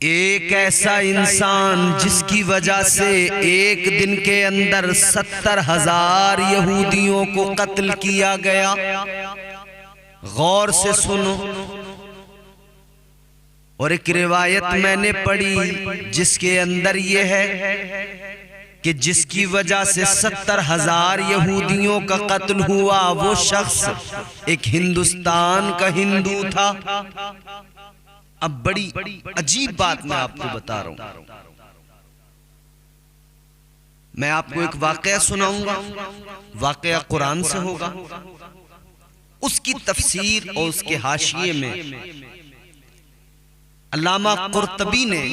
एक ऐसा इंसान जिसकी वजह से एक दिन के अंदर 70,000 यहूदियों को कत्ल किया गया। गौर से सुनो। और एक रिवायत मैंने पढ़ी जिसके अंदर यह है कि जिसकी वजह से 70,000 यहूदियों का कत्ल हुआ, वो शख्स एक हिंदुस्तान का हिंदू था। अब बड़ी अजीब बात मैं आपको बता रहा हूं। मैं आपको एक वाकया सुनाऊंगा, वाकया कुरान से होगा। उसकी तफसीर और उसके हाशिए में अल्लामा कुर्तबी ने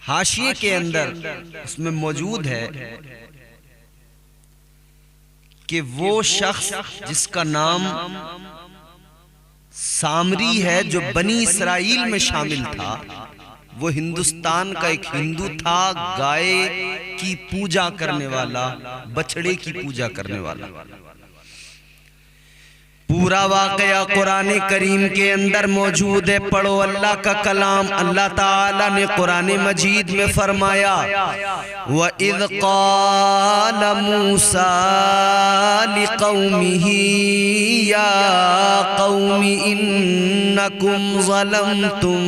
हाशिए के अंदर उसमें मौजूद है कि वो शख्स जिसका नाम सामरी है, जो बनी इसराइल में शामिल था, वो हिंदुस्तान का एक हिंदू था, गाय की पूजा करने वाला, बछड़े की पूजा करने वाला। पूरा वाकया कुरान करीम के अंदर मौजूद है। पढ़ो अल्लाह का कलाम। अल्लाह ताला ने कुरान मजीद में फरमाया, व इज़ क़ाल मूसा लिक़ौमिही या क़ौमि इन्नकुम ज़लमतुम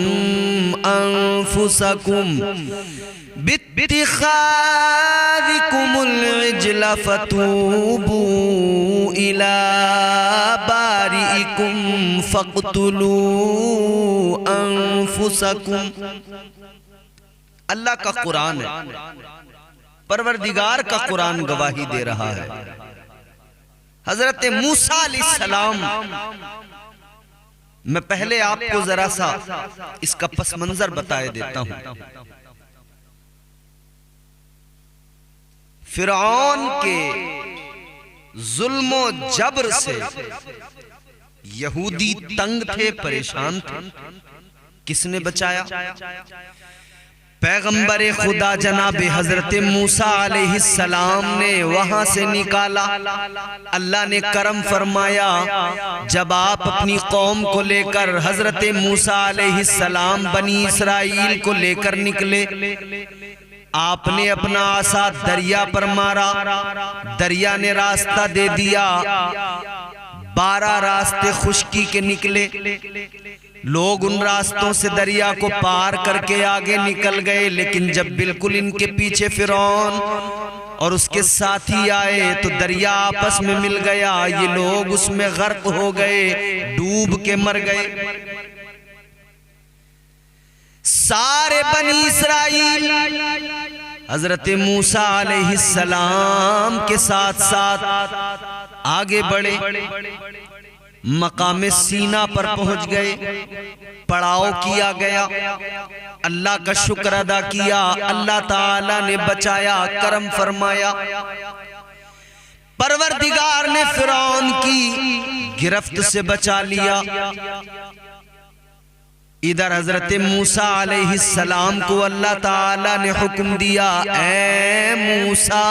अनफुसकुम बित्तिख़ाज़िकुमुल इज्ल फ़तूबू इला बारिइकुम फ़क़्तुलू अनफुसकुम। अल्लाह का कुरान है, परवरदिगार का कुरान गवाही दे रहा है। हजरत मूसा अलैहिस्सलाम, मैं पहले आपको जरा सा इसका पस मंजर बताए देता हूं। फिरौन के जुल्मो जबर से यहूदी तंग थे, परेशान थे। किसने बचाया? पैगंबर खुदा जनाब हजरत मूसा अलैहिस्सलाम ने वहां से निकाला। अल्लाह ने करम फरमाया, जब आप अपनी कौम को लेकर हजरत मूसा अलैहिस्सलाम बनी इसराइल को लेकर निकले, आपने अपना आसा दरिया पर मारा, दरिया ने रास्ता दे दिया। 12 रास्ते खुश्की के निकले। लोग उन रास्तों से दरिया को पार करके आगे निकल गए, लेकिन जब बिल्कुल इनके पीछे फिरौन और उसके साथी आए तो दरिया आपस में मिल गया। ये लोग उसमें गर्क हो गए, डूब के मर गए। सारे बनी इसराइल हजरत मूसा अलैहिस्सलाम के साथ साथ आगे बढ़े, मकाम सीना पर पहुंच गए। पड़ाव किया गया, अल्लाह का शुक्र अदा किया। अल्लाह ताला ने बचाया, करम फरमाया। परवरदिगार ने फिरौन की गिरफ्त से बचा लिया। इधर हजरत मूसा अलैहिस्सलाम को अल्लाह ताला ने हुक्म दिया, ऐ मूसा,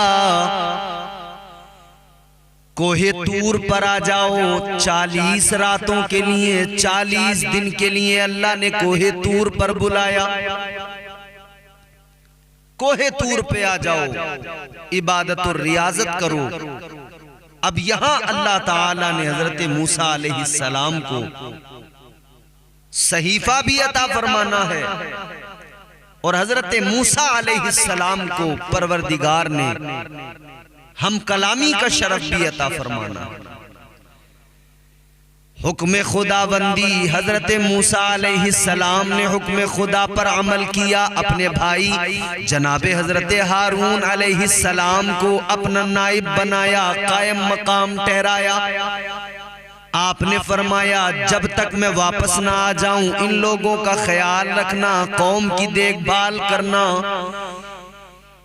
कोहे तूर पर आ जाओ। 40 रातों के लिए, 40 दिन के लिए अल्लाह ने कोहे तूर पर बुलाया। कोहे तूर पे आ जाओ, इबादत और रियाजत करो। अब यहां अल्लाह ताला ने हजरत मूसा अलैहिस्सलाम को सहीफा भी अता फरमाना है, और हजरत मूसा अलैहिस्सलाम को परवरदिगार ने हम कलामी का शरफ भी अता फरमाना है। हुक्म खुदाबंदी, हजरत मूसा अलैहिस्सलाम ने हुक्म खुदा पर अमल किया। अपने भाई जनाबे हजरत हारून अलैहिस्सलाम को अपना नाइब बनाया, कायम मकाम ठहराया। आपने फरमाया, जब तक मैं वापस ना आ जाऊं, इन लोगों का ख्याल रखना, कौम की देखभाल करना,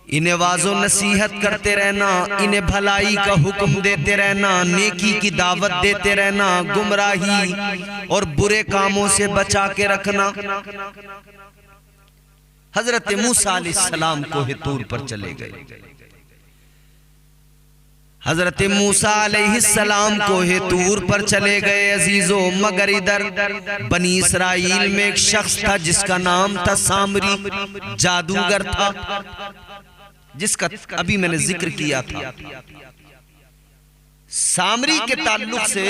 इन्हें वाज़ो नसीहत करते रहना, इन्हें भलाई का हुक्म देते रहना, नेकी की दावत देते रहना, गुमराही और बुरे कामों से बचा के रखना। हजरत मूसा अलैहिस्सलाम कोहे तूर पर चले गए। हजरत मूसा अलैहिस्सलाम कोहे तूर पर चले गए अजीजों, मगर इधर बनी इसराइल में एक शख्स था जिसका नाम था सामरी, जादूगर था, जिसका अभी मैंने जिक्र किया था। सामरी के ताल्लुक से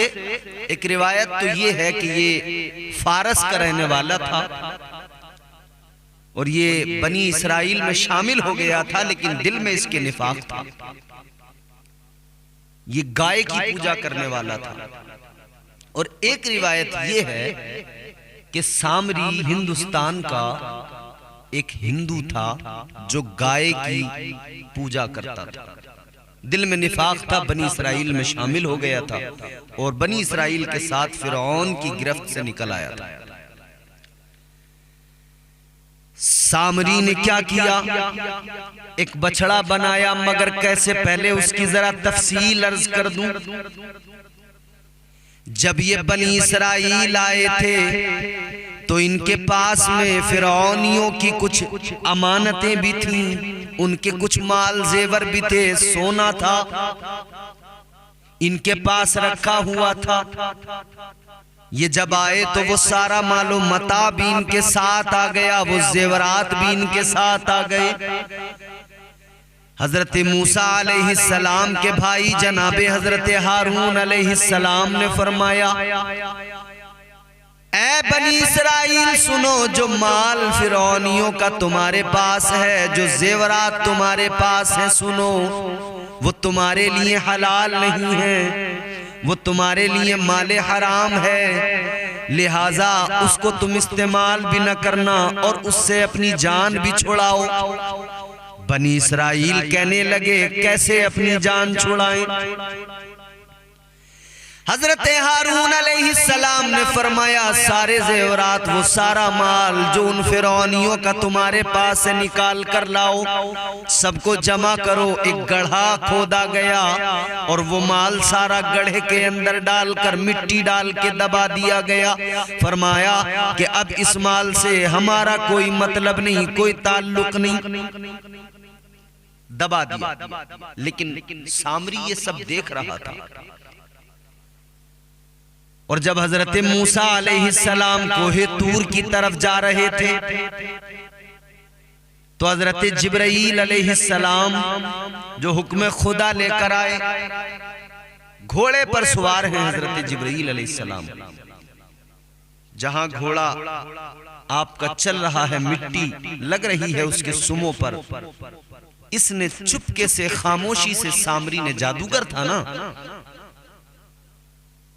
एक रिवायत तो ये है कि ये फारस का रहने वाला था और ये बनी इसराइल में शामिल हो गया था, लेकिन दिल में इसके निफाक था। ये गाय की पूजा करने वाला था। और एक रिवायत ये है कि सामरी हिंदुस्तान का एक हिंदू था जो गाय की पूजा करता था। दिल में निफाक था, बनी इसराइल में शामिल हो गया था और बनी इसराइल के साथ फिरौन की गिरफ्त से निकल आया था। सामरी ने क्या किया, एक बछड़ा बनाया, मगर कैसे, पहले उसकी जरा तफसील अर्ज कर दूं। जब ये बनी इसराइल आए थे तो इनके पास में फिरौनियों की कुछ अमानतें भी थीं, उनके कुछ माल जेवर भी थे, सोना था इनके पास रखा हुआ था। ये जब आए तो वो सारा मालो मता भी इनके साथ आ गया, वो जेवरात भी इनके साथ आ गए। हजरत मूसा अलैहिस्सलाम के भाई जनाबे हजरत हारून अलैहिस्सलाम ने फरमाया, ऐ बनी इसराइल सुनो, जो माल फिरौनियों का तुम्हारे पास है, जो जेवरात तुम्हारे पास है, सुनो, वो तुम्हारे लिए हलाल नहीं है, वो तुम्हारे लिए माले हराम है, लिहाजा उसको तुम इस्तेमाल भी न करना और उससे अपनी जान भी छुड़ाओ। बनी इसराइल कहने लगे, कैसे अपनी जान छुड़ाएं? हजरत हारून अलैहिस्सलाम ने फरमाया, सारे जेवरात, वो सारा माल जो उन फिरौनियों का तुम्हारे पास से निकाल कर लाओ, सबको जमा करो। एक गड्ढा खोदा गया और वो माल सारा गड्ढे के अंदर डालकर मिट्टी डाल के दबा दिया गया। फरमाया कि अब इस माल से हमारा कोई मतलब नहीं, कोई ताल्लुक नहीं, दबा दिया। लेकिन सामरी ये सब देख रहा था। और जब हजरत मूसा अलैहिस्सलाम कोहे तूर की तरफ जा रहे थे तो हजरत जिब्राईल अलैहिस्सलाम जो हुक्म खुदा लेकर आए, घोड़े पर सवार हैं हजरत जिब्राईल अलैहिस्सलाम। जहां घोड़ा आपका चल रहा है, मिट्टी लग रही है उसके सुमों पर, इसने चुपके से, खामोशी से, सामरी ने जादूगर था ना,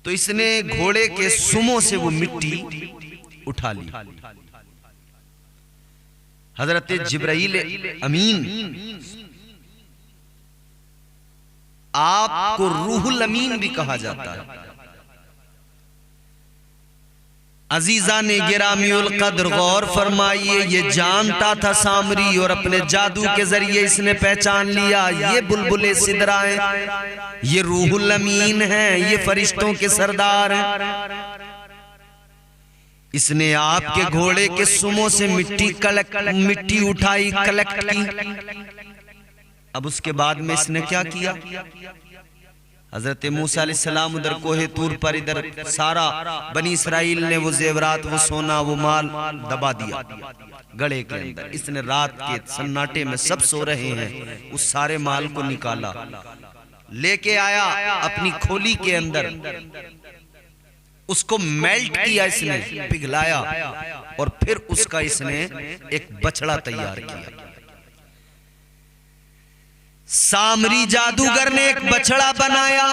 तो इसने घोड़े के सुमों से वो मिट्टी उठा ली। हजरत जिब्राईल अमीन, आपको रूहुल अमीन भी कहा जाता है। अजीजा ने गिरामीउल कद्र गौर फरमाइए, ये जानता था सामरी और अपने जादू के जरिए इसने पहचान लिया, ये बुलबुले सिदरा हैं, ये रूहुल अमीन हैं, ये फरिश्तों के सरदार हैं। इसने आपके घोड़े के सुमों से मिट्टी उठाई, कलेक्ट की। अब उसके बाद में इसने क्या किया, हजरत मूसा अलैहिस्सलाम उधर कोहे तूर पर, इधर सारा बनी इसराइल ने वो जेवरात, वो सोना, वो माल दबा दिया गड़े के अंदर। इसने रात के सन्नाटे में, सब सो रहे हैं, उस सारे माल को निकाला, लेके आया अपनी खोली के अंदर, उसको मेल्ट किया, इसने पिघलाया और फिर उसका इसने एक बछड़ा तैयार किया। सामरी जादूगर ने एक बछड़ा बनाया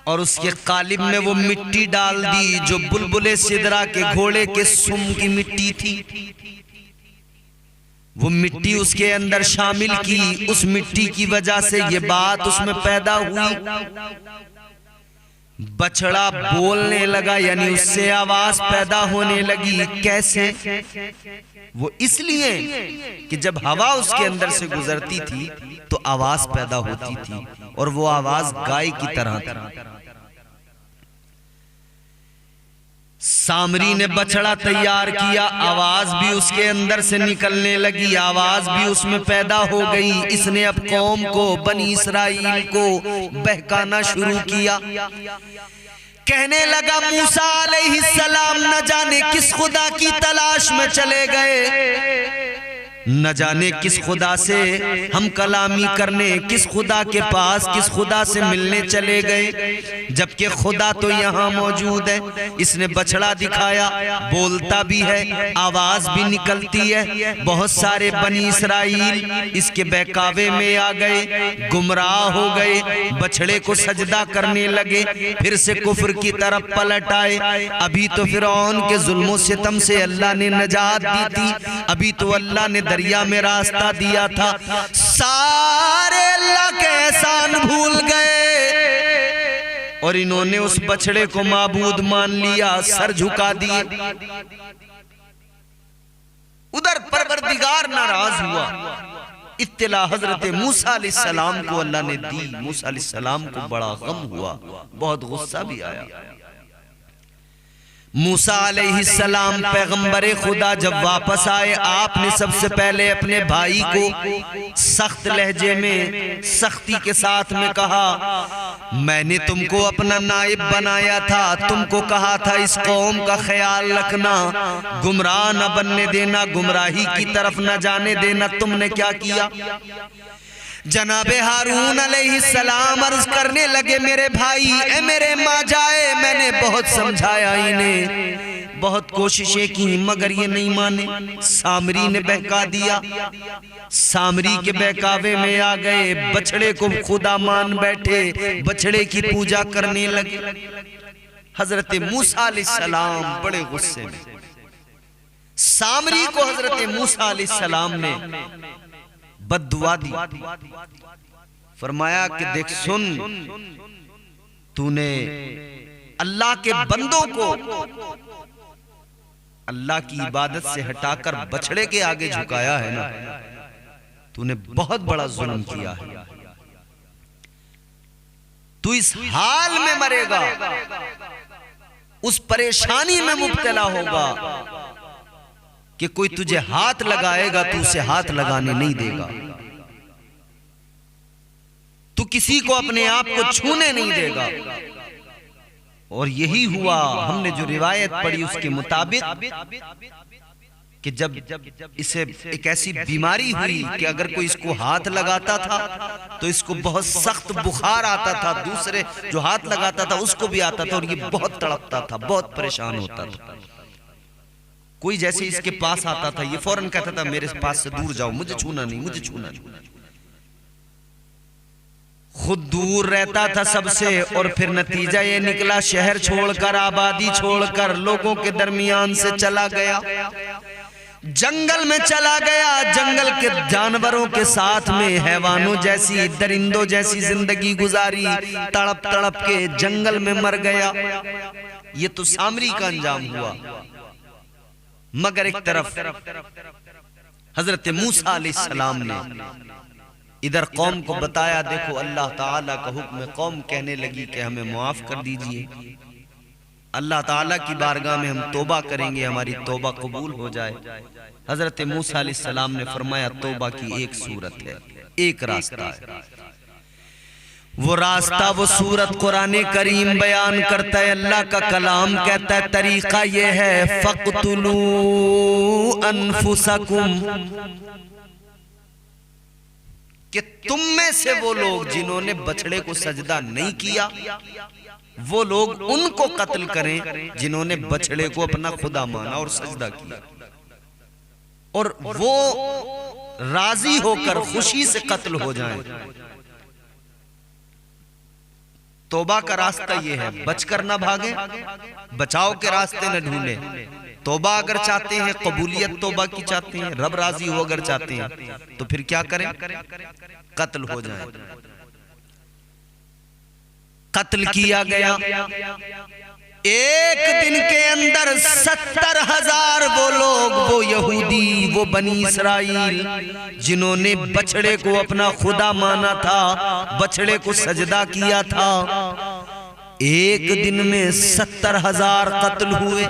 और उसके कालिब में वो मिट्टी डाल दी जो बुलबुले सिदरा के घोड़े के सुम की मिट्टी थी। वो मिट्टी उसके अंदर शामिल की। उस मिट्टी की वजह से ये बात उसमें पैदा हुई, बछड़ा बोलने लगा, यानी उससे आवाज पैदा होने लगी। कैसे? वो इसलिए कि जब हवा उसके अंदर से गुजरती थी तो आवाज पैदा होती थी और वो आवाज गाय की तरह थी। सामरी ने बछड़ा तैयार किया, आवाज भी उसके अंदर से निकलने लगी, आवाज भी उसमें पैदा हो गई। इसने अब कौम को, बनी इसराइल को बहकाना शुरू किया। कहने लगा मूसा अलैहिस्सलाम न जाने किस खुदा की तलाश में चले गए, न जाने किस खुदा से हम कलामी करने, किस खुदा के पास, किस खुदा से मिलने चले गए, जबकि खुदा तो यहाँ मौजूद है। इसने बछड़ा दिखाया, बोलता भी है, आवाज भी निकलती है। बहुत सारे बनी इसराइल इसके बहकावे में आ गए, गुमराह हो गए, बछड़े को सजदा करने लगे, फिर से कुफ्र की तरफ पलट आए। अभी तो फिरौन के जुल्म सितम से अल्लाह ने नजात दी थी, अभी तो अल्लाह ने दरिया में रास्ता दिया था। सारे अल्लाह के एहसान भूल गए और इन्होंने उस बछड़े को माबूद मान लिया, सर झुका दिए। उधर परवरदिगार नाराज हुआ। इत्तला हजरत मूसा अलैहिस्सलाम को अल्लाह ने दी। मूसा अलैहिस्सलाम को बड़ा गम हुआ, बहुत गुस्सा भी आया। मूसा अलैहिस्सलाम पैगंबरे खुदा जब वापस आए, आपने सबसे पहले अपने भाई को सख्त लहजे में, सख्ती के साथ में कहा, मैंने तुमको अपना नाइब बनाया था, तुमको कहा था इस कौम का ख्याल रखना, गुमराह न बनने देना, गुमराही की तरफ न जाने देना। तुमने क्या किया? जनाबे हारून अलैहिस्सलाम अर्ज करने लगे, मेरे भाई, ए मेरे माँ जाए, मैंने बहुत समझाया इन्हें, बहुत कोशिशें की, मगर ये नहीं माने। सामरी ने बहका दिया, सामरी के बहकावे में आ गए, बछड़े को खुदा मान बैठे, बछड़े की पूजा करने लगे। हजरत मूसा अलैहिस्सलाम बड़े गुस्से में, सामरी को हजरत मूसा अलैहिस्सलाम ने बद्दुआ दी। फरमाया कि देख सुन, तूने अल्लाह के बंदों को अल्लाह की इबादत से हटाकर बछड़े के आगे झुकाया है ना, तूने बहुत बड़ा जुल्म किया है। तू इस हाल में मरेगा, उस परेशानी में मुब्तला होगा कि कोई तुझे हाथ लगाएगा, तू उसे हाथ लगाने नहीं देगा, तू किसी को अपने आप को छूने नहीं देगा। और यही हुआ। हमने जो रिवायत पढ़ी उसके मुताबिक कि जब इसे एक ऐसी बीमारी हुई कि अगर कोई इसको हाथ लगाता था तो इसको बहुत सख्त बुखार आता था, दूसरे जो हाथ लगाता था उसको भी आता था, और ये बहुत तड़पता था, बहुत परेशान होता था। कोई जैसे इसके पास आता था, ये फौरन कहता था मेरे पास से दूर जाओ, मुझे छूना नहीं, मुझे छूना नहीं। खुद दूर रहता था सबसे, और फिर नतीजा ये निकला, शहर छोड़कर, आबादी छोड़कर, लोगों के दरमियान से चला गया, जंगल में चला गया, जंगल के जानवरों के साथ में हैवानों जैसी, दरिंदों जैसी जिंदगी गुजारी, तड़प तड़प के जंगल में मर गया। ये तो सामरी का अंजाम हुआ। मगर एक तरफ हजरत मूसा अलैहिस्सलाम ने इधर कौम को बताया, देखो अल्लाह ताला का हुक्म। कौम कहने लगी कि हमें माफ कर दीजिए, अल्लाह ताला की बारगाह में हम तौबा करेंगे, हमारी तौबा कबूल हो जाए। हजरत मूसा अलैहिस्सलाम ने फरमाया, तौबा की एक सूरत है, एक रास्ता है, वो रास्ता, वो सूरत कुरान करीम बयान करता है, अल्लाह का कलाम कहता है, तरीका ये है, फक़्तुलू अनफुसकुम, कि तुम में से वो लोग जिन्होंने बछड़े को सजदा नहीं किया, वो लोग उनको कत्ल करें जिन्होंने बछड़े को अपना खुदा माना और सजदा किया, और वो राजी होकर खुशी से कत्ल हो जाएं। तौबा का रास्ता ये है, बचकर ना भागे, बचाव के रास्ते न ढूंढे। तौबा अगर चाहते हैं, कबूलियत तौबा की चाहते हैं, रब राजी हो अगर चाहते हैं, तो फिर क्या करें? कत्ल हो जाए। कत्ल किया गया। एक दिन के अंदर 70,000 वो लोग, वो यहूदी, वो बनी इसराइल जिन्होंने बछड़े को अपना खुदा माना था, बछड़े को सजदा किया था, एक दिन में 70,000 कत्ल हुए।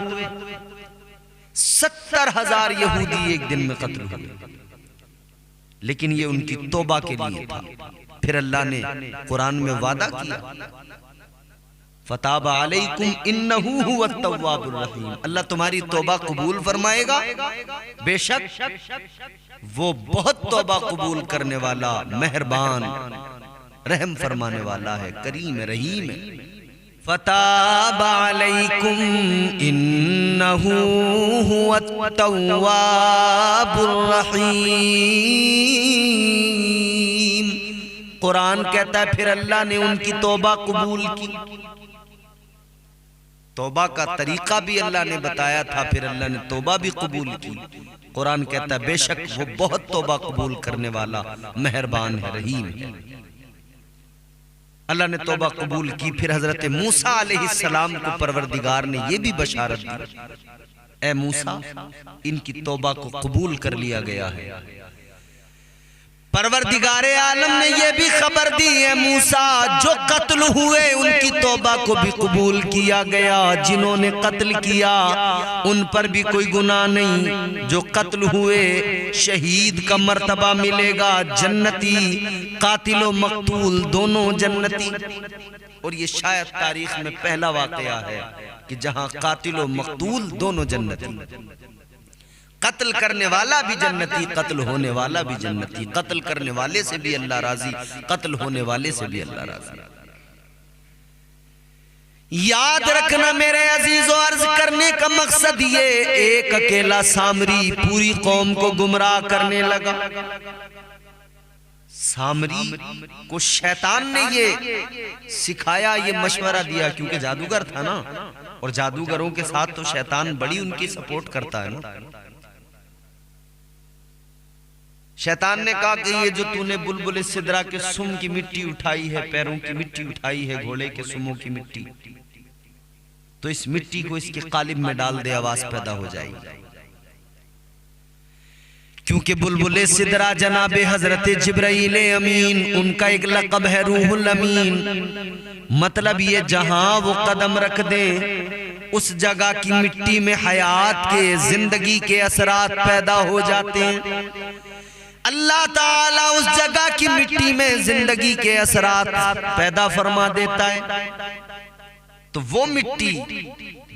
70,000 यहूदी एक दिन में कत्ल हुए, लेकिन ये उनकी तौबा के लिए था। फिर अल्लाह ने कुरान में वादा किया, फताबा अलैकुम इन्नहु हुवत तव्वाबुर रहीम, अल्लाह तुम्हारी तौबा कबूल फरमाएगा, बेशक वो बहुत तौबा कबूल करने वाला, मेहरबान, रहम फरमाने वाला है, करीम रहीम है। फताबा अलैकुम इन्नहु हुवत तव्वाबुर रहीम। कुरान कहता है फिर अल्लाह ने उनकी तौबा कबूल की। तौबा का तरीका भी अल्लाह ने बताया था, फिर अल्लाह ने तौबा भी कबूल की। कुरान कहता है बेशक वो बहुत तौबा कबूल करने वाला, मेहरबान है, रहीम है। अल्लाह ने तौबा कबूल की। फिर हजरत मूसा अलैहिस्सलाम को परवरदिगार ने यह भी बशारत दी, ए मूसा, इनकी तौबा को कबूल कर लिया गया है। परवरदिगारे आलम ने यह भी खबर दी है, मूसा जो कत्ल हुए उनकी तौबा को भी कबूल किया गया। जिन्होंने कत्ल किया उन पर भी कोई गुनाह नहीं। जो कत्ल हुए शहीद का मर्तबा मिलेगा, जन्नती, कातिल व मकतूल दोनों जन्नती। और ये शायद तारीख में पहला वाकया है कि जहां कातिल व मकतूल दोनों जन्नती। कत्ल करने वाला भी जन्नती, कत्ल होने वाला भी जन्नती। कत्ल करने वाले से भी अल्लाह राजी, कत्ल होने वाले से भी अल्लाह राजी। याद रखना मेरे अजीजों, अर्ज करने का मकसद ये, एक अकेला सामरी पूरी कौम को गुमराह करने लगा। सामरी को शैतान ने ये सिखाया, ये मशवरा दिया, क्योंकि जादूगर था ना, और जादूगरों के साथ तो शैतान बड़ी उनकी सपोर्ट करता है ना। शैतान ने कहा कि ये जो तूने बुलबुल सिदरा के सुम की मिट्टी उठाई है, पैरों की मिट्टी उठाई है, घोड़े के सुमों की मिट्टी, तो इस मिट्टी को इसके कालिब में डाल दे, आवाज पैदा हो जाएगी। क्योंकि बुलबुल सिदरा जनाबे हजरत जिब्राइल अमीन, उनका एक लक़ब है रूहुल अमीन। मतलब ये जहां वो कदम रख दे उस जगह की मिट्टी में हयात के, जिंदगी के असरात पैदा हो जाते हैं। अल्लाह ताला उस जगह की मिट्टी में जिंदगी के असरात पैदा फरमा देता है। तो वो मिट्टी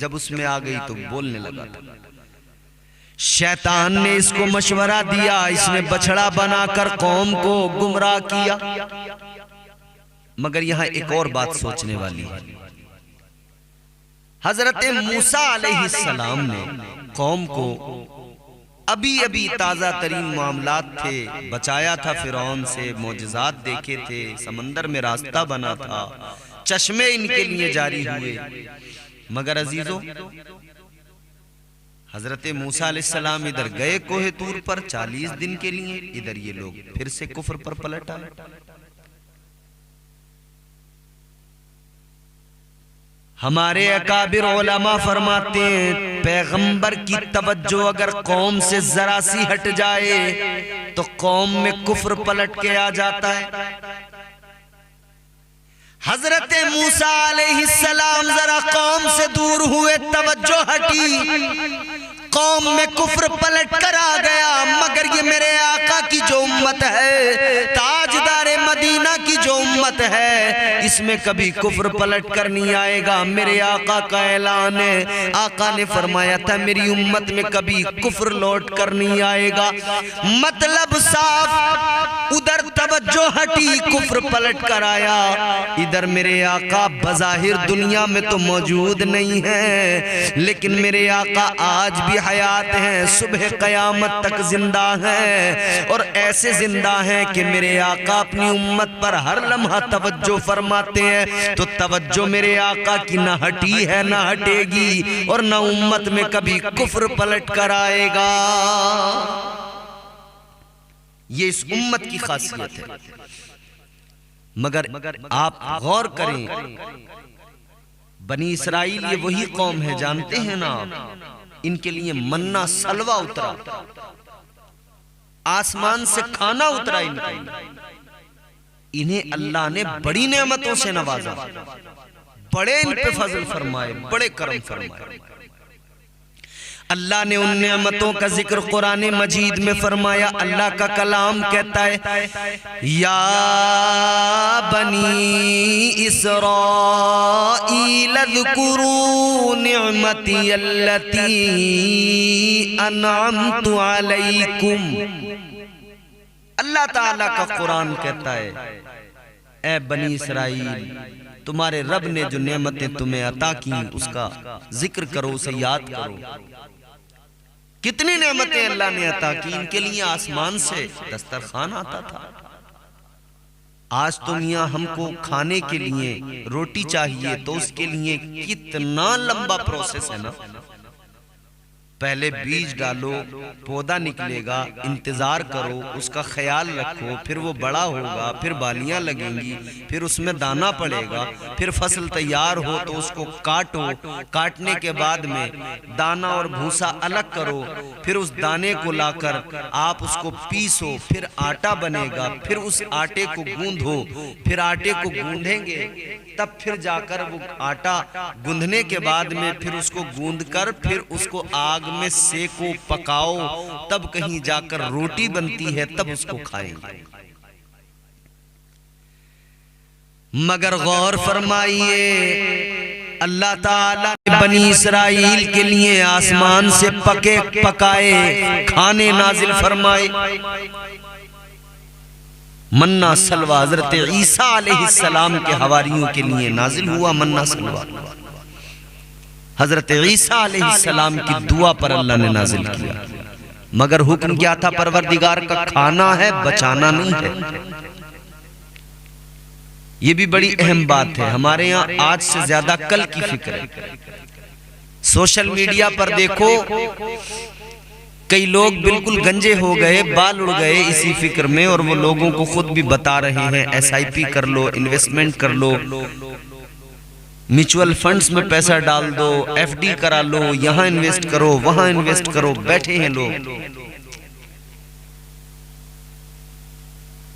जब उसमें आ गई तो बोलने लगा था। शैतान ने इसको मशवरा दिया, इसने बछड़ा बनाकर कौम को गुमराह किया। मगर यहां एक और बात सोचने वाली है। हजरत मूसा अलैहिस्सलाम ने कौम को अभी अभी ताजा तरीन मामलात थे, बचाया था फिरौन से, मोजज़ात देखे थे, समंदर में रास्ता बना था, चश्मे इनके लिए जारी हुए। मगर अजीजों, हजरत मूसा अलैहिस्सलाम इधर गए कोहे तूर पर 40 दिन के लिए, इधर ये लोग फिर से कुफ्र पर पलट आए। हमारे अकाबिर उलमा फरमाते हैं, पैगंबर की तवज्जो अगर कौम से जरा सी हट जाए तो कौम में कुफ्र पलट के आ जाता है। हजरत मूसा अलैहिस्सलाम जरा कौम से दूर हुए, तवज्जो हटी, कौम में कुफ्र पलट कर आ गया। मगर ये मेरे आका की जो उम्मत है, ताजदारे मदीना की जो उम्मत है, इसमें कभी कुफ्र पलट कर नहीं आएगा। मेरे आका का ऐलान है, आका ने फरमाया था मेरी उम्मत में कभी कुफ्र लौट कर नहीं आएगा। मतलब साफ, उधर तवज्जो हटी, कुफ्र पलट कर आया। इधर मेरे आका बज़ाहिर दुनिया में तो मौजूद नहीं है, लेकिन मेरे आका आज भी हयात हैं, सुबह क़यामत तक जिंदा हैं। और ऐसे जिंदा हैं कि मेरे आका अपनी उम्मत पर हर लम्हा तवज्जो फरमाते हैं। तो तवज्जो मेरे आका की न हटी है, न हटेगी, और न उम्मत में कभी कुफ्र पलट कर आएगा। ये इस उम्मत की खासियत है। मगर आप गौर करें, बनी इसराइल ये वही कौम है, जानते हैं ना आप, इनके लिए मन्ना सलवा उतरा, आसमान से खाना उतरा इनके। इन्हें अल्लाह ने बड़ी नेमतों से नवाजा, बड़े इन पे फजल फरमाए, बड़े करम फरमाए। अल्लाह ने उन नेमतों का जिक्र कुरान मजीद में फरमाया। अल्लाह का कलाम कहता है, या बनी इस्राईल ज़कुरू निअमती अल्लती अनअमतु अलैकुम। अल्लाह ताला का कुरान कहता है, ए बनी इसराइल, तुम्हारे रब ने जो नेमतें तुम्हें अता की उसका जिक्र करो, उसे याद करो। कितनी नेमतें अल्लाह ने अता की। इनके लिए आसमान से दस्तरखान आता था। आज तो मियां हमको खाने के लिए रोटी चाहिए तो उसके लिए कितना लंबा प्रोसेस है ना। पहले बीज डालो, पौधा निकलेगा, इंतजार करो, उसका ख्याल रखो, फिर वो बड़ा होगा, फिर बालियां लगेंगी, फिर उसमें दाना पड़ेगा, फिर फसल तैयार हो तो उसको काटो, काटने के बाद में दाना और भूसा अलग करो, फिर उस दाने को लाकर आप उसको पीसो, फिर आटा बनेगा, फिर उस आटे को गूंदो, फिर आटे को गूंदेंगे, तब फिर जाकर वो आटा गूंदने के बाद में फिर उसको गूंद कर फिर उसको आग में सेको, पकाओ, तब कहीं जाकर रोटी बनती है, तब उसको खाएंगे। मगर गौर फरमाइए, अल्लाह ताला ने बनी इसराइल के लिए आसमान से पके पकाए खाने नाजिल फरमाए। मन्ना सलवा हजरत ईसा अलैहिस्सलाम के हवारियों के लिए नाजिल हुआ। मन्ना सलवा हजरत ईसा अलैहिस्सलाम की दुआ पर अल्लाह ने नाजिल किया। मगर हुक्म क्या था? परवरदिगार का खाना है, बचाना नहीं है। ये भी बड़ी अहम बात है। हमारे यहाँ आज से ज्यादा कल की फिक्र है। सोशल मीडिया पर देखो, कई लोग बिल्कुल गंजे हो गए, बाल उड़ गए इसी फिक्र में, और वो लोगों को खुद भी बता रहे हैं SIP कर लो, इन्वेस्टमेंट कर लो, म्यूचुअल फंड्स में पैसा डाल दो, FD करा लो, यहाँ इन्वेस्ट करो, वहां इन्वेस्ट करो। बैठे हैं लोग,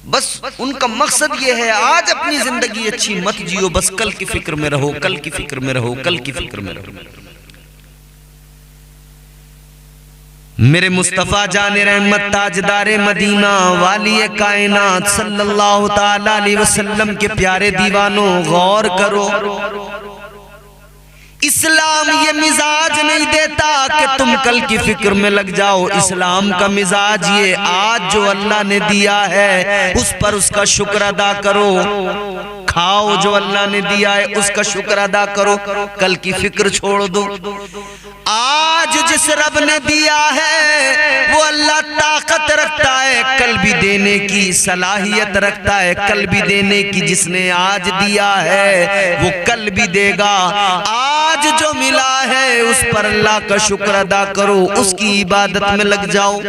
बस उनका मकसद ये है आज अपनी जिंदगी अच्छी मत जियो, बस कल की फिक्र में रहो, कल की फिक्र में रहो, कल की फिक्र में रहो। मेरे मुस्तफा जाने रहमत ताजदारे मदीना वाली कायनात सल्लल्लाहु ताला अलैहि वसल्लम के प्यारे दीवानों, गौर करो, इस्लाम ये मिजाज नहीं देता कि तुम कल की फिक्र में लग जाओ। इस्लाम का मिजाज ये, आज जो अल्लाह ने दिया है उस पर उसका शुक्र अदा करो, खाओ जो अल्लाह ने दिया है उसका शुक्र अदा करो, कल की फिक्र छोड़ दो। आज जिस रब ने दिया है वो अल्लाह ताकत रखता है, कल भी देने की सलाहियत रखता है, कल भी देने की। जिसने आज दिया है वो कल भी देगा। आज जो मिला है उस पर अल्लाह का शुक्र अदा करो, उसकी इबादत में लग जाओ।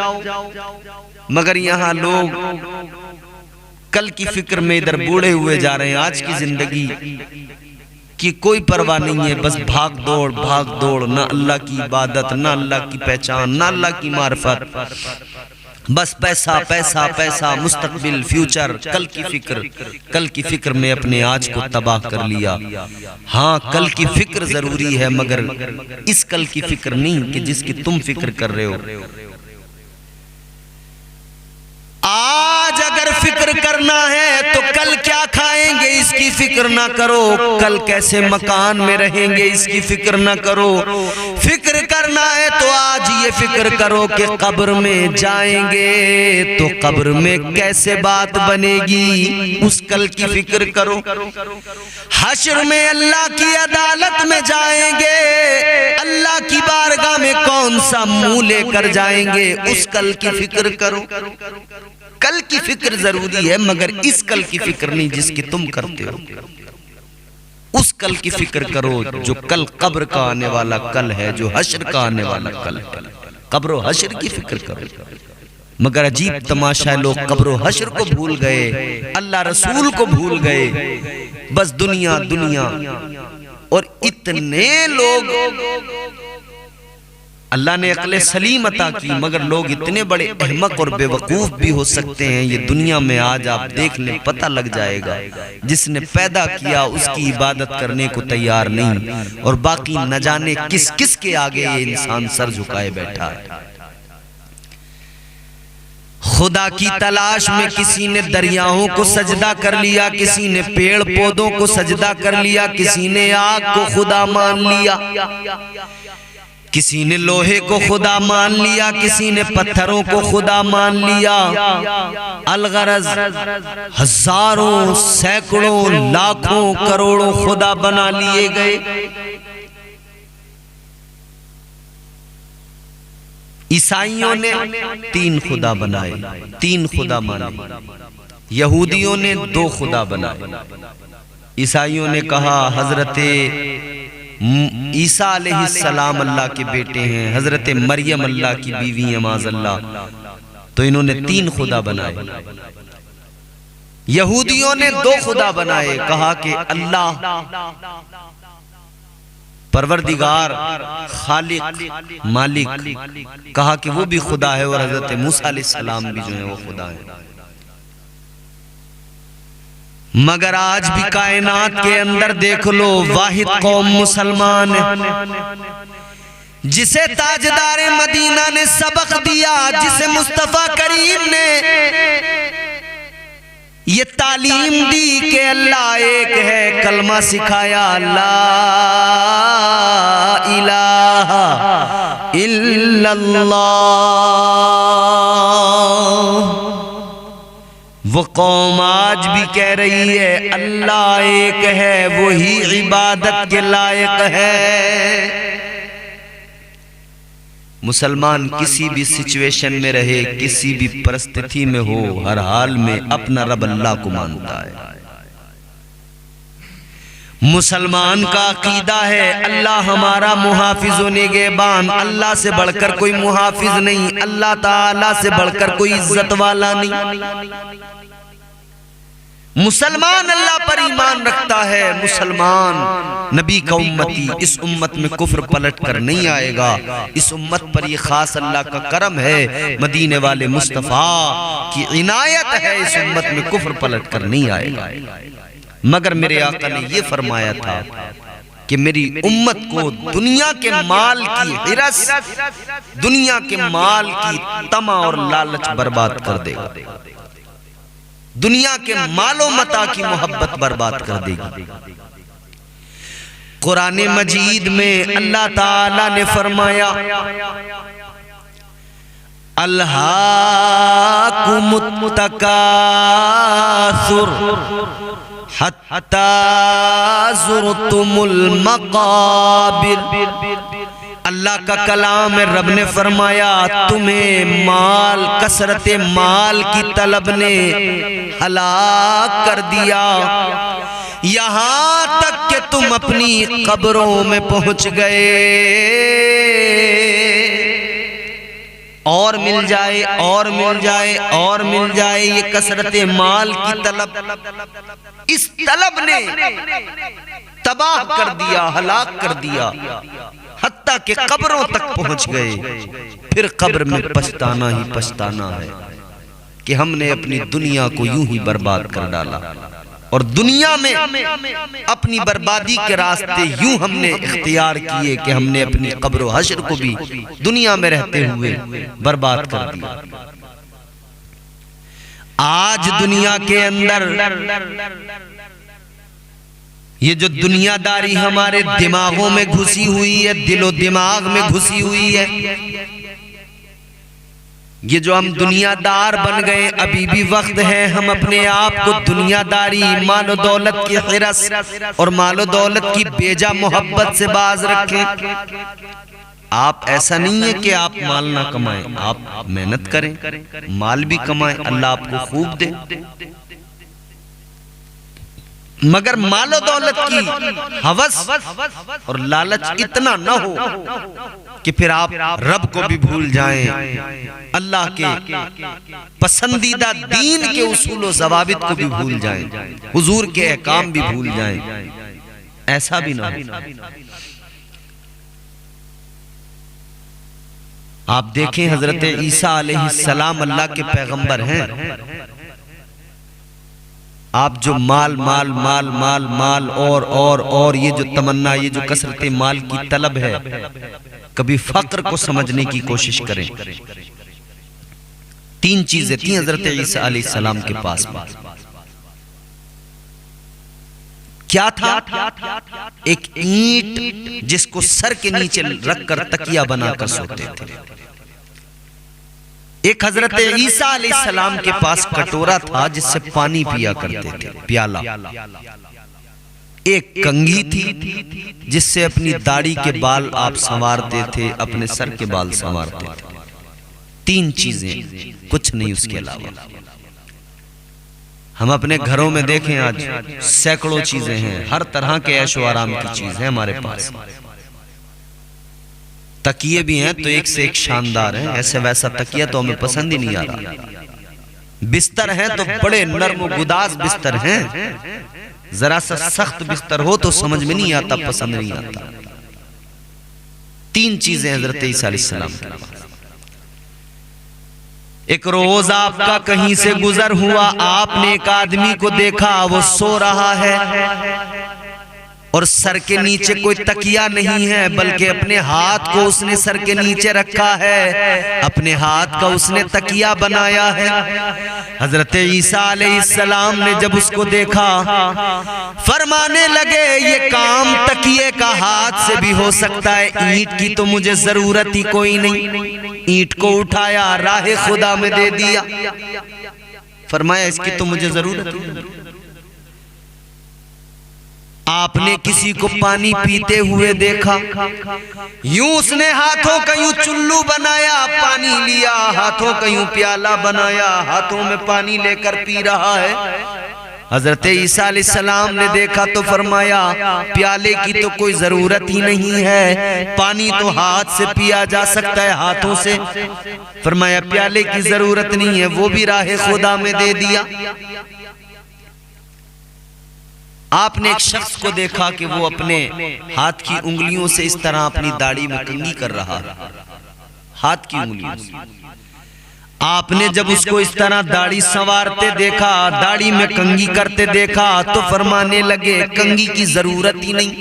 मगर यहाँ लोग कल की फिक्र में इधर बूढ़े हुए जा रहे हैं। आज की जिंदगी की कोई परवाह नहीं है, बस भाग दौड़, ना अल्लाह की इबादत, ना अल्लाह की पहचान, ना अल्लाह की मार्फत, बस पैसा पैसा पैसा, मुस्तकबिल, फ्यूचर, कल की फिक्र में अपने आज को तबाह कर लिया। हाँ, कल की फिक्र जरूरी है, मगर इस कल की फिक्र नहीं कि जिसकी तुम फिक्र कर रहे हो। आज अगर फिक्र करना है तो कल क्या खाएंगे इसकी फिक्र ना करो, कल कैसे मकान में रहेंगे इसकी फिक्र ना करो। फिक्र करना है तो आज ये फिक्र करो कि कब्र में जाएंगे तो कब्र में कैसे बात बनेगी, उस कल की फिक्र करो। हश्र में अल्लाह की अदालत में जाएंगे, अल्लाह की बारगाह में कौन सा मुंह लेकर जाएंगे, उस कल की फिक्र करो। कल की फिक्र जरूरी है, मगर इस कल की फिक्र नहीं जिसकी तुम करते हो। उस कल की फिक्र करो जो कल कब्र का आने वाला कल है, जो हश्र का आने वाला कल है। कब्र और हश्र की फिक्र करो। मगर अजीब तमाशा, लोग कब्र और हश्र को भूल गए, अल्लाह रसूल को भूल गए, बस दुनिया दुनिया। और इतने लोग अल्लाह ने अक्ल सलीम अता की, मगर लोग इतने बड़े अहमक और बेवकूफ भी हो सकते हैं। ये दुनिया में आज आप देख लें, पता लग जाएगा। जिसने पैदा किया उसकी इबादत करने को तैयार नहीं, और बाकी न जाने किस किस के आगे ये इंसान सर झुकाए बैठा है। खुदा की तलाश में किसी ने दरियाओं को सजदा कर लिया, किसी ने पेड़ पौधों को सजदा कर लिया, किसी ने आग को खुदा मान लिया, किसी ने लोहे को खुदा मान लिया, किसी ने पत्थरों को खुदा मान लिया। अलगरज हजारों सैकड़ों लाखों करोड़ों खुदा बना लिए गए। ईसाइयों ने 3 खुदा बनाए, 3 खुदा माने। यहूदियों ने 2 खुदा बनाए। ईसाइयों ने कहा हजरत ईसा अलैहिस्सलाम अल्लाह के बेटे हैं, हजरत मरियम अल्लाह की बीवी है माज़अल्लाह, तो इन्होंने 3 खुदा बनाए। यहूदियों ने 2 खुदा बनाए, कहा कि अल्लाह परवरदिगार खालिक मालिक, कहा कि वो भी खुदा है, और हजरत मूसा अलैहिस्सलाम भी जो है वो खुदा है। मगर आज भी कायनात के अंदर देख लो, वाहिद कौम मुसलमान है, जिसे ताजदारे मदीना ने सबक दिया, जिसे मुस्तफा करीम ने ये तालीम दी कि अल्लाह एक है, कलमा सिखाया ला इलाहा इल्लल्लाह। वो कौम आज भी कह रही है अल्लाह एक है, वही इबादत के लायक है। मुसलमान किसी भी सिचुएशन में रहे, किसी भी परिस्थिति में हो, हर हाल में अपना रब अल्लाह को मानता है। मुसलमान का अकीदा है अल्लाह हमारा मुहाफिज व निगहबान, अल्लाह से बढ़कर कोई मुहाफिज नहीं, अल्लाह ताला से बढ़कर कोई इज्जत वाला नहीं। मुसलमान अल्लाह पर ईमान रखता है, मुसलमान नबी का उम्मती, इस उम्मत में कुफ्र पलट कर नहीं आएगा। इस उम्मत पर ये खास अल्लाह का करम है, मदीने वाले मुस्तफा की इनायत है, इस उम्मत में कुफ्र पलट कर नहीं आएगा। मगर मेरे आका ने ये फरमाया था कि मेरी उम्मत को दुनिया के माल की हिरस, दुनिया के माल की तमा और लालच बर्बाद कर देगा, दुनिया के मालो मता की मोहब्बत बर्बाद कर देगी। कुरान मजीद में अल्लाह ताला ने फरमाया अल्हाकुमुत तकासुर हत्ता ज़ुरतुमुल मक़ाबिर। अल्लाह का कलाम है, रब ने फरमाया तुम्हें माल, कसरत माल की तलब ने हलाक कर दिया, यहां तक कि तुम अपनी कब्रों में पहुंच गए। और मिल जाए, और मिल जाए, और मिल जाए, ये कसरत माल की तलब, इस तलब ने तबाह कर दिया, हलाक कर दिया, हत्ता के कब्रों तक पहुंच गए। फिर कब्र में पछताना ही पछताना है कि हमने अपनी दुनिया को यूं ही बर्बाद कर डाला, और दुनिया में अपनी बर्बादी के रास्ते यूं हमने इख्तियार किए कि हमने अपनी कब्र व हश्र को भी दुनिया में रहते हुए बर्बाद कर दिया। आज दुनिया के अंदर ये जो दुनियादारी हमारे दिमागों में घुसी हुई है, दिलो दिमाग में घुसी हुई है, ये जो हम दुनियादार बन गए, अभी भी वक्त है हम अपने आप को दुनियादारी, मालो दौलत की हिरस और मालो दौलत की बेजा मोहब्बत से बाज रखें। आप ऐसा नहीं है कि आप माल ना कमाएं, आप मेहनत करें, माल भी कमाएं, अल्लाह आपको खूब दे, मगर मालो दौलत की हवस और लालच इतना न हो कि फिर आप रब को भी भूल जाएं, अल्लाह के पसंदीदा दीन के उसूल और ज़वाबित को भी भूल जाएं, हुजूर के अहकाम भी भूल जाएं। ऐसा भी ना हो। आप देखें हजरत ईसा अलैहिस्सलाम अल्लाह के पैगंबर हैं। आप जो माल माल माल माल माल और ये जो तमन्ना, ये जो कसरत माल की तलब है, कभी फक्र को समझने की कोशिश करें। तीन चीजें थी हजरत ईसा अलैहिस्सलाम के पास। क्या था? एक ईंट जिसको सर के नीचे रखकर तकिया बनाकर सोते थे। एक हजरत ईसा अलैहिस्सलाम के पास कटोरा था जिससे पानी पिया करते थे, प्याला। एक कंघी थी जिससे अपनी दाढ़ी के बाल आप संवारते थे, अपने सर के बाल संवारते थे। तीन चीजें, कुछ नहीं उसके अलावा। हम अपने घरों में देखें आज सैकड़ों चीजें हैं, हर तरह के ऐशो आराम की चीज है हमारे पास। तकिए भी हैं तो एक से एक शानदार है, ऐसे वैसा तकिया तो हमें पसंद ही नहीं आ रहा। बिस्तर हैं तो बड़े नर्म गुदास बिस्तर हैं, जरा सा सख्त बिस्तर हो तो समझ में नहीं आता, पसंद नहीं आता। तीन चीजें हजरत ईसा अलैहिस्सलाम के पास। एक रोज आपका कहीं से गुजर हुआ, आपने एक आदमी को देखा वो सो रहा है और सर के नीचे कोई तकिया नहीं है, बल्कि अपने हाथ को उसने सर के नीचे रखा है, अपने हाथ का उसने तकिया बनाया है। हजरत ईसा अलैहिस्सलाम ने जब उसको देखा, फरमाने लगे ये काम तकिए का हाथ से भी हो सकता है, ईंट की तो मुझे जरूरत ही कोई नहीं। ईंट को उठाया, राह खुदा में दे दिया, फरमाया इसकी तो मुझे जरूरत है। आपने किसी को पानी पीते हुए देखा, यूं उसने हाथों का यूं चुल्लू बनाया, पानी लिया, हाथों का यूं प्याला बनाया, हाथों में पानी लेकर पी रहा है। हजरत ईसा अलैहिस्सलाम ने देखा तो फरमाया प्याले की तो कोई जरूरत ही नहीं है, पानी तो हाथ से पिया जा सकता है, हाथों से। फरमाया प्याले की जरूरत नहीं है, वो भी राह खुदा में दे दिया। आपने एक शख्स को देखा कि वो अपने हाथ की उंगलियों से इस तरह अपनी दाढ़ी में कंघी कर रहा है, हाथ की उंगलियों से। आपने जब उसको इस तरह दाढ़ी संवारते देखा, दाढ़ी में कंघी करते देखा, तो फरमाने लगे कंघी की जरूरत ही नहीं,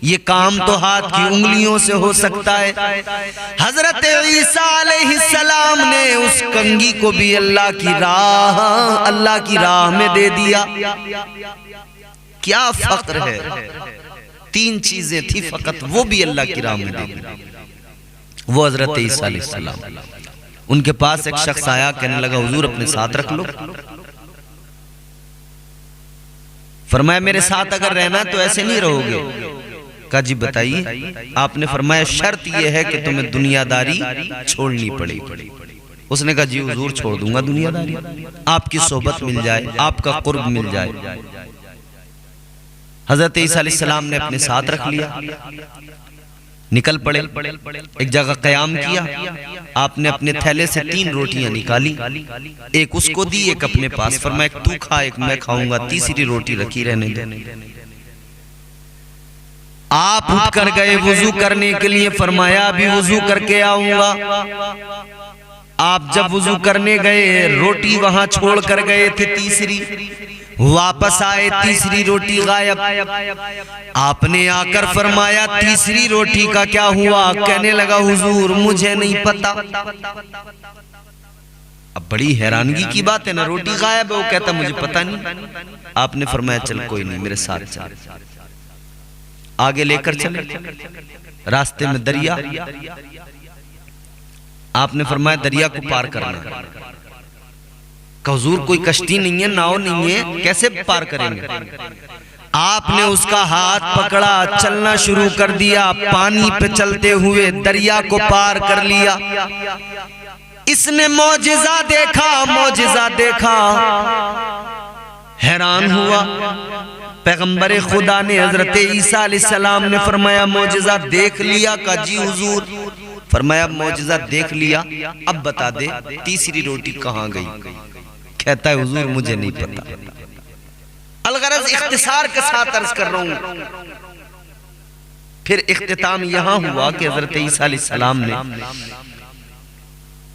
ये काम तो हाथ की उंगलियों से हो सकता है। हजरत ईसा अलैहिस्सलाम ने उस कंघी को भी अल्लाह की राह में दे दिया। क्या फक्र है। तीन चीजें थी फकत, वो भी अल्लाह की राह में दे दी। वो हजरत ईसा अलैहिस्सलाम। उनके पास एक शख्स आया, कहने लगा हुजूर अपने साथ रख लो। फरमाया मेरे साथ अगर रहना तो ऐसे नहीं रहोगे। कहा जी बताइए। आपने फरमाया शर्त यह है कि तुम्हें दुनियादारी छोड़नी पड़ेगी। उसने कहा जी हुजूर छोड़ दूंगा दुनियादारी, आपकी सोबत मिल जाए, आपका कुर्ब मिल जाए। हजरत ईसा अलैहिस्सलाम ने अपने साथ रख लिया, निकल पड़े। एक जगह क़याम किया, आपने अपने थैले से 3 रोटियां निकाली, एक उसको दी, एक अपने पास। फरमाया एक तू खा, एक मैं खाऊंगा, तीसरी रोटी रखी रहने दे। आप उठ कर गए वुजू करने के लिए, फरमाया अभी वुजू करके आऊंगा। आप जब वुजू करने गए, रोटी वहां छोड़ कर गए थे, तीसरी वापस आए, तीसरी रोटी गायब। आपने आकर फरमाया तीसरी रोटी का क्या हुआ? कहने लगा हुजूर मुझे नहीं पता। अब बड़ी हैरानगी की बात है ना, रोटी गायब है, वो कहता मुझे पता नहीं। आपने फरमाया चल कोई नहीं, मेरे साथ चल। आगे लेकर चले, रास्ते में दरिया। आपने फरमाया दरिया को पार करना। हुजूर कोई कश्ती नहीं है, नाव नहीं है, कैसे पार करेंगे? आपने उसका हाथ पकड़ा, चलना शुरू कर दिया, पानी पे चलते हुए दरिया को पार कर लिया। इसने मौजिजा देखा, हैरान हुआ। पैगंबर खुदा ने हजरत ईसा अलैहिस्सलाम ने फरमाया मौजिजा देख लिया? का जी हुजूर। फरमाया मौजिजा देख लिया, अब बता दे तीसरी रोटी कहाँ गई? कहता है हुजूर मुझे नहीं पता। अलगरज इख्तिसार के साथ अर्ज कर रहा हूं। फिर इख्तिताम यहां हुआ कि हजरत ईसा अलैहिस्सलाम ने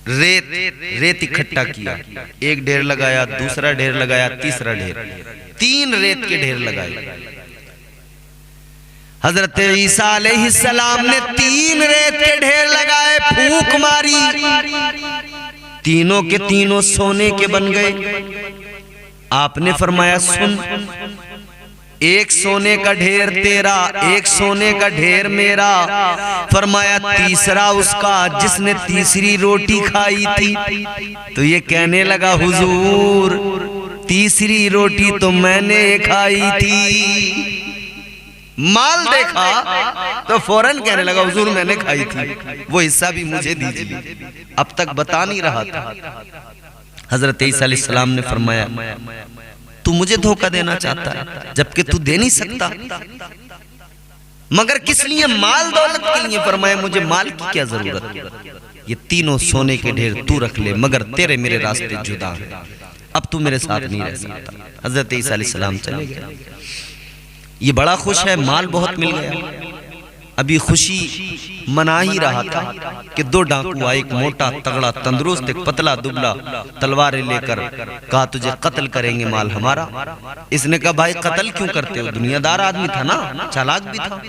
रेत इकट्ठा किया, एक ढेर लगाया, दूसरा ढेर लगाया, तीसरा ढेर, 3 रेत के ढेर लगाए। हजरत ईसा अलैहिस्सलाम ने 3 रेत के ढेर लगाए, फूंक मारी, तीनों के तीनों सोने के बन गए। आपने फरमाया सुन, एक सोने का ढेर तेरा, एक सोने का ढेर मेरा। फरमाया तीसरा उसका जिसने तीसरी रोटी खाई थी। तो ये कहने लगा हुजूर तीसरी रोटी तो मैंने खाई थी। माल देखा तो फौरन कहने लगा हुजूर मैंने खाई थी, वो हिस्सा भी मुझे दीजिए। अब तक बता नहीं रहा था। हजरत ईसा अलैहिस्सलाम ने फरमाया तू मुझे धोखा देना चाहता है जबकि तू दे नहीं सकता, मगर किस लिए? माल दौलत के लिए। फरमाया मुझे माल की क्या जरूरत, ये तीनों सोने के ढेर तू रख ले, मगर तेरे मेरे रास्ते जुदा हैं, अब तू मेरे साथ नहीं रह सकता। हजरत ईसा अलैहिस्सलाम चले गए। ये बड़ा खुश है, माल बहुत मिल गया। अभी खुशी मना ही रहा था कि 2 डाकू आए, एक मोटा तगड़ा तंदुरुस्त, एक पतला दुबला, तलवारें लेकर। कहा तुझे कत्ल करेंगे, माल हमारा। इसने कहा भाई कत्ल क्यों करते हो? दुनियादार आदमी था ना, चालाक भी था।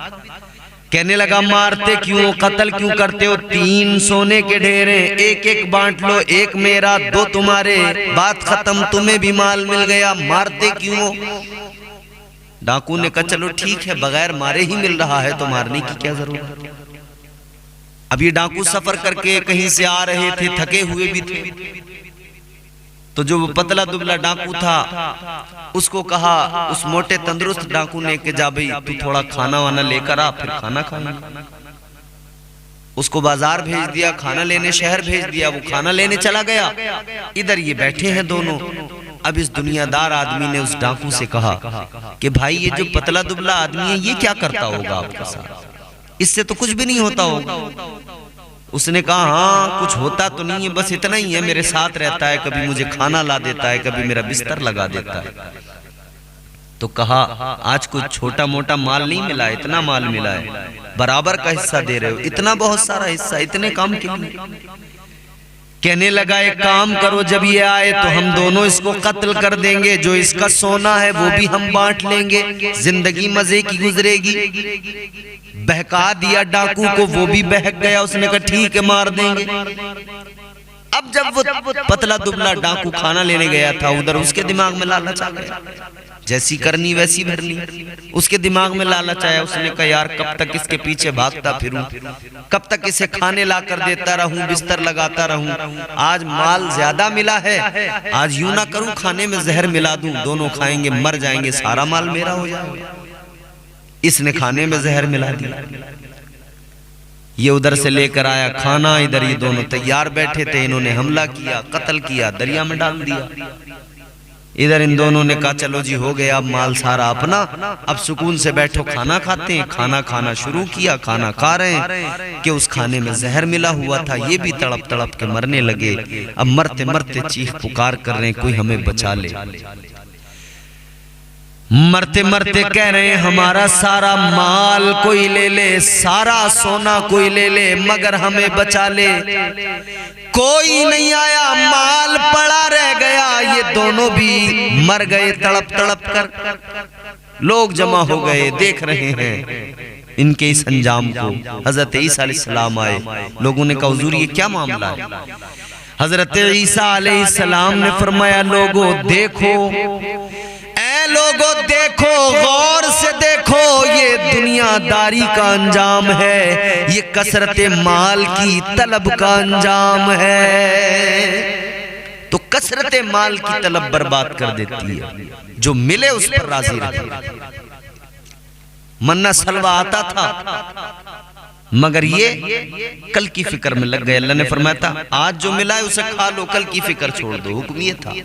कहने लगा मारते क्यों, कत्ल क्यों करते हो? 3 सोने के ढेर हैं, एक एक बांट लो, एक मेरा 2 तुम्हारे, बात खत्म, तुम्हें भी माल मिल गया, मारते क्यों? डाकू ने कहा चलो ठीक है, बगैर मारे ही मिल रहा है तो मारने की क्या जरूरत। अब ये डाकू सफर करके कहीं से आ रहे थे, थके हुए भी थे। तो जो पतला दुबला डाकू था उसको कहा, उस मोटे तंदुरुस्त डाकू ने कि जा भाई तू थोड़ा खाना वाना लेकर आ, फिर खाना खाएंगे। उसको बाजार भेज दिया, खाना लेने शहर भेज दिया, वो खाना लेने चला गया। इधर ये बैठे हैं दोनों। अब इस दुनियादार आदमी ने उस डाकू से कहा कि भाई ये जो पतला दुबला आदमी है ये क्या करता होगा आपके साथ? इससे तो कुछ भी नहीं होता होगा। उसने कहा हाँ कुछ होता तो नहीं है, बस इतना ही है, मेरे साथ रहता है, कभी मुझे खाना ला देता है, कभी मेरा बिस्तर लगा देता है। तो कहा आज कुछ छोटा मोटा माल नहीं मिला, इतना माल मिला है, बराबर का हिस्सा दे रहे हो, इतना बहुत सारा हिस्सा, इतने काम के लिए। कहने लगा एक काम करो, जब ये आए तो हम दोनों इसको कत्ल कर देंगे, जो इसका सोना है वो भी हम बांट लेंगे, जिंदगी मजे की गुजरेगी। बहका दिया डाकू को, वो भी बहक गया। उसने कहा ठीक है मार देंगे। अब जब वो पतला दुबला डाकू खाना लेने गया था, उधर उसके दिमाग में लालच आ गया, जैसी करनी वैसी भरनी। उसके दिमाग में लालच आया। उसने कहा यार कब तक इसके पीछे भागता फिरूं, कब तक इसे खाने ला कर देता रहूं, बिस्तर लगाता रहूं। आज माल ज्यादा मिला है, आज यूं ना करूं खाने में जहर मिला दूं, दोनों खाएंगे मर जाएंगे, सारा माल मेरा हो जाएगा। इसने खाने में जहर मिला दिया। ये उधर से लेकर आया खाना, इधर ये दोनों तैयार बैठे थे, इन्होंने हमला किया, कत्ल किया, दरिया में डाल दिया। इधर इन दोनों ने कहा चलो जी हो गया, अब माल सारा अपना, अब सुकून से बैठो खाना खाते हैं। खाना खाना शुरू किया, खाना खा रहे हैं कि उस खाने में जहर मिला हुआ था। ये भी तड़प तड़प के मरने लगे। अब मरते मरते चीख पुकार कर रहे हैं कोई हमें बचा ले। मरते मरते कह रहे हैं हमारा सारा माल कोई ले ले, सारा सोना कोई ले ले, मगर हमें बचा ले। कोई नहीं आया, माल पड़ा रह गया। ये दोनों भी मर गए तड़प तड़प कर। लोग जमा हो गए, देख रहे हैं इनके इस अंजाम को। हजरत ईसा अलैहिस्सलाम आए। लोगों ने कहा हुजूर ये क्या मामला है? हजरत ईसा अलैहिस्सलाम ने फरमाया लोगों देखो, लोगों देखो, गौर से देखो, ये दुनियादारी का अंजाम है, ये कसरत माल की तलब का अंजाम है। तो कसरत माल की तलब बर्बाद कर देती है, जो मिले उस पर राजी रहे। मन्ना सलवा आता था, मगर ये कल की फिक्र में लग गए। अल्लाह ने फरमाया था आज जो मिला है उसे खा लो, कल की फिक्र छोड़ दो, हुक्म ये था।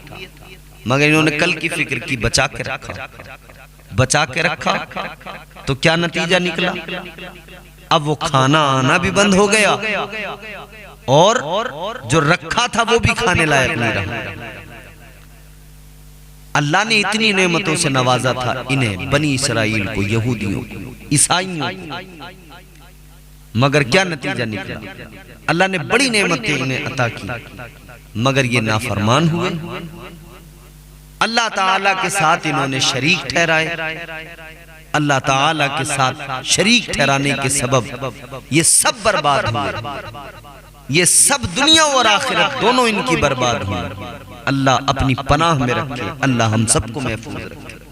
मगर इन्होंने कल की फिक्र की, बचा के रखा, बचा के रखा। तो क्या नतीजा निकला? अब वो खाना आना भी बंद हो गया और जो रखा था वो भी खाने लायक नहीं रहा। अल्लाह ने इतनी नेमतों से नवाजा था इन्हें, बनी इसराइल को, यहूदियों को, ईसाइयों को, मगर क्या नतीजा निकला? अल्लाह ने बड़ी नेमतें इन्हें अता की, मगर ये नाफरमान हुए। अल्लाह ताला के साथ इन्होंने शरीक ठहराए। अल्लाह ताला के साथ शरीक ठहराने के सबब ये सब बर्बाद हुए। ये सब दुनिया और आखिरत दोनों इनकी बर्बाद हुई। अल्लाह अपनी पनाह में रखे। अल्लाह हम सबको महफूज रखे।